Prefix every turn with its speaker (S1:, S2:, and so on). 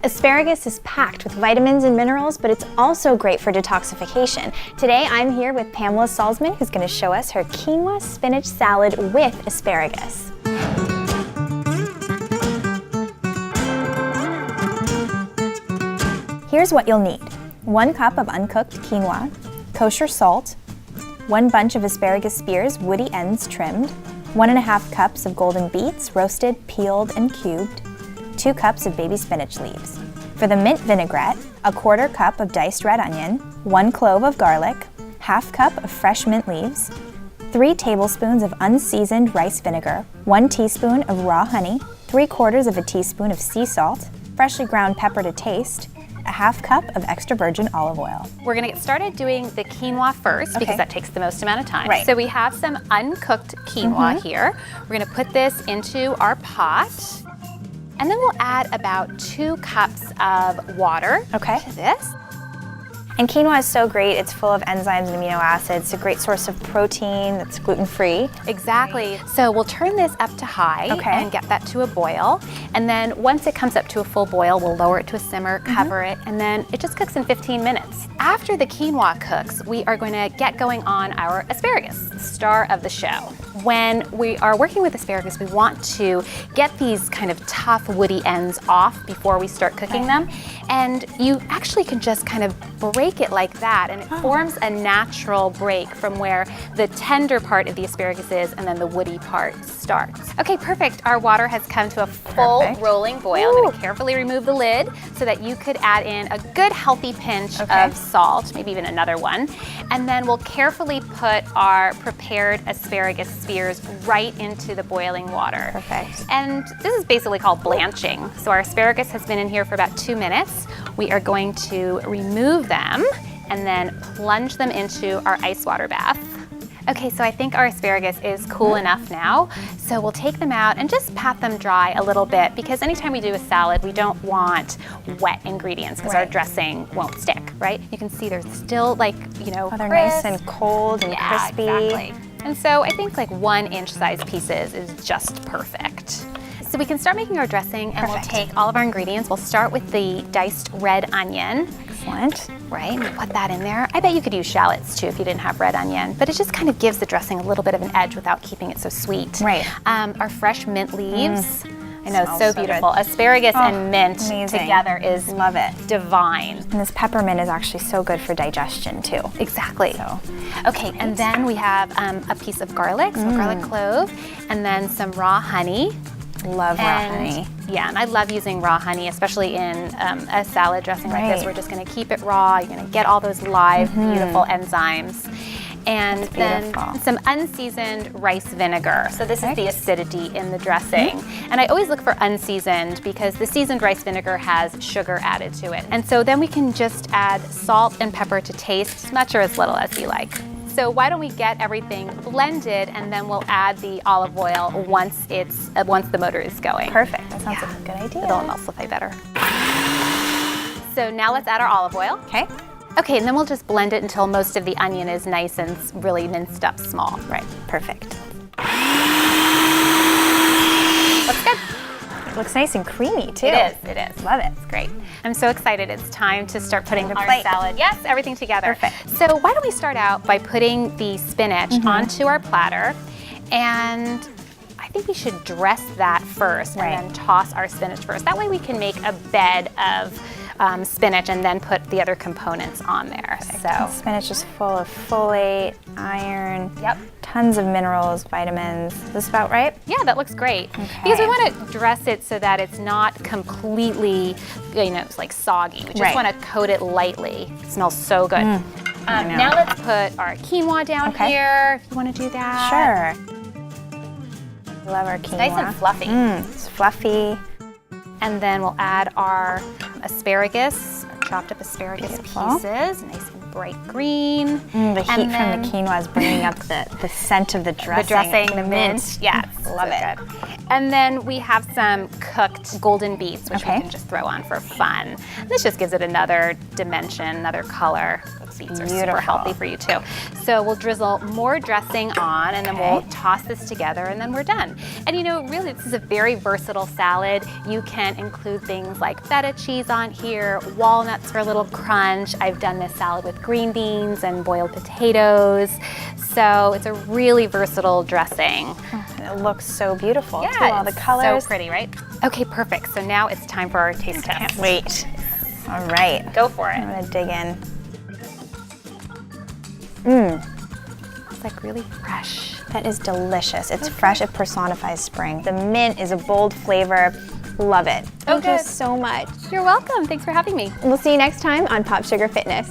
S1: Asparagus is packed with vitamins and minerals, but it's also great for detoxification. Today I'm here with Pamela Salzman, who's going to show us her quinoa spinach salad with asparagus. Here's what you'll need. 1 cup of uncooked quinoa, kosher salt, 1 bunch of asparagus spears, woody ends trimmed, 1½ cups of golden beets, roasted, peeled, and cubed, 2 cups of baby spinach leaves. For the mint vinaigrette, 1/4 cup of diced red onion, 1 clove of garlic, ½ cup of fresh mint leaves, 3 tablespoons of unseasoned rice vinegar, 1 teaspoon of raw honey, 3/4 teaspoon of sea salt, freshly ground pepper to taste, a ½ cup of extra virgin olive oil.
S2: We're gonna get started doing the quinoa first because that takes the most amount of time.
S1: Right.
S2: So we have some uncooked quinoa here. We're gonna put this into our pot. And then we'll add about 2 cups of water to this.
S1: And quinoa is so great. It's full of enzymes and amino acids. It's a great source of protein that's gluten-free.
S2: Exactly. So we'll turn this up to high and get that to a boil. And then once it comes up to a full boil, we'll lower it to a simmer, cover it, and then it just cooks in 15 minutes. After the quinoa cooks, we are going to get going on our asparagus, the star of the show. When we are working with asparagus, we want to get these kind of tough woody ends off before we start cooking them. And you actually can just kind of break it like that, and it forms a natural break from where the tender part of the asparagus is and then the woody part starts. Okay, perfect. Our water has come to a full rolling boil. I'm gonna carefully remove the lid so that you could add in a good healthy pinch of salt, maybe even another one. And then we'll carefully put our prepared asparagus spears right into the boiling water.
S1: Perfect.
S2: And this is basically called blanching. So our asparagus has been in here for about 2 minutes. We are going to remove them and then plunge them into our ice water bath. Okay, so I think our asparagus is cool enough now. So we'll take them out and just pat them dry a little bit, because anytime we do a salad, we don't want wet ingredients because our dressing won't stick, right? You can see there's still they're
S1: nice and cold and crispy.
S2: Exactly. And so I think like 1-inch size pieces is just perfect. So we can start making our dressing, and we'll take all of our ingredients. We'll start with the diced red onion.
S1: Excellent.
S2: Right, we'll put that in there. I bet you could use shallots too if you didn't have red onion, but it just kind of gives the dressing a little bit of an edge without keeping it so sweet.
S1: Right.
S2: Our fresh mint leaves. I know, so beautiful. Good. Asparagus and mint together is divine.
S1: And this peppermint is actually so good for digestion too.
S2: Exactly. So, okay, and then we have a piece of garlic, so a garlic clove, and then some raw honey.
S1: Love raw honey.
S2: Yeah, and I love using raw honey, especially in a salad dressing like this. We're just gonna keep it raw. You're gonna get all those live, beautiful enzymes. And then some unseasoned rice vinegar. So this is the acidity in the dressing. And I always look for unseasoned because the seasoned rice vinegar has sugar added to it. And so then we can just add salt and pepper to taste, as much or as little as you like. So why don't we get everything blended, and then we'll add the olive oil once the motor is going.
S1: Perfect. That sounds like a good idea.
S2: It'll emulsify better. So now let's add our olive oil.
S1: Okay.
S2: Okay, and then we'll just blend it until most of the onion is nice and really minced up small.
S1: Right. Perfect.
S2: Looks good.
S1: It looks nice and creamy too.
S2: It is.
S1: Love it.
S2: It's great. I'm so excited. It's time to start putting our
S1: plate.
S2: salad. Yes, everything together.
S1: Perfect.
S2: So why don't we start out by putting the spinach onto our platter, and I think we should dress that first and then toss our spinach first. That way we can make a bed of spinach and then put the other components on there. So
S1: spinach is full of folate, iron, tons of minerals, vitamins. Is this about right?
S2: Yeah, that looks great. Because we want to dress it so that it's not completely, it's like soggy. We just want to coat it lightly. It smells so good. Now let's put our quinoa down here, if you want to do that.
S1: Sure. Love our quinoa.
S2: It's nice and fluffy.
S1: It's fluffy.
S2: And then we'll add our asparagus, chopped up asparagus pieces, nice and bright green.
S1: The heat from the quinoa is bringing up the scent of the dressing.
S2: The mint. Yes,
S1: love it.
S2: And then we have some cooked golden beets, which we can just throw on for fun. This just gives it another dimension, another color. Those beets are super healthy for you too. So we'll drizzle more dressing on, and then we'll toss this together, and then we're done. And you know, really, this is a very versatile salad. You can include things like feta cheese on here, walnuts for a little crunch. I've done this salad with green beans and boiled potatoes. So it's a really versatile dressing.
S1: It looks so beautiful.
S2: Yeah,
S1: too, all the colors.
S2: So pretty, right? Okay, perfect. So now it's time for our taste test.
S1: Can't wait. All right.
S2: Go for it.
S1: I'm gonna dig in.
S2: It's like really fresh.
S1: That is delicious. It's fresh. It personifies spring. The mint is a bold flavor. Love it. Thank you so much.
S2: You're welcome. Thanks for having me.
S1: We'll see you next time on Pop Sugar Fitness.